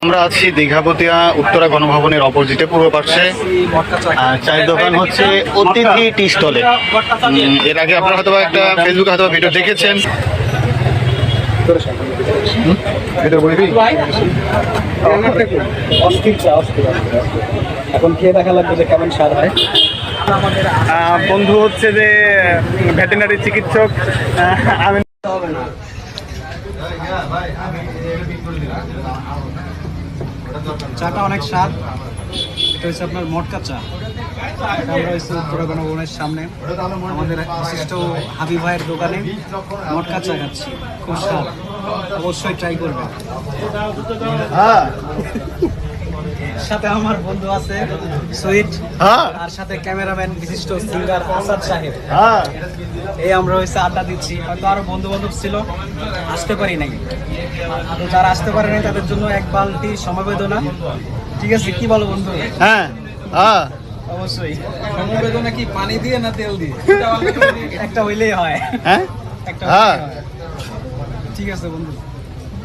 আমরা আছি দীঘাপতিয়া উত্তরা গণভবনের অপোজিটে পূর্ব পার্শ্বে। চায়ের দোকান হচ্ছে অতিথি টি স্টলে। এর আগে আপনারা হয়তো একটা ফেসবুকে হয়তো ভিডিও দেখেছেন। এখন খেয়ে দেখা লাগবে যে কেমন স্বাদ হয়। বন্ধু হচ্ছে যে ভেটেরিনারি চিকিৎসক। আমি চাটা অনেক স্বাদ। এটা হচ্ছে আপনার মটকা চা। এটা আমরা হচ্ছে উত্তরা গণভবনের সামনে আমাদের বিশিষ্ট হাবিব ভাইয়ের দোকানে মটকা চা খাচ্ছি। খুব স্বাদ, অবশ্যই ট্রাই করবেন। সাথে আমার বন্ধু আছে সুইট, আর সাথে ক্যামেরাম্যান বিশিষ্ট সিঙ্গার আসাদ সাহেব। এই আমরা হচ্ছে আড্ডা দিচ্ছি। হয়তো আরো বন্ধু বান্ধব ছিল, আসতে পারি নাই। তো যারা আসতে পারে নাই তাদের জন্য এক বালতি সমবেদনা। ঠিক আছে, কি বলো বন্ধু? হ্যাঁ অবশ্যই। সমবেদনা কি পানি দিয়ে না তেল দিয়ে? একটা হইলেই হয়। হ্যাঁ একটা হইলেই হয়। ঠিক আছে বন্ধু।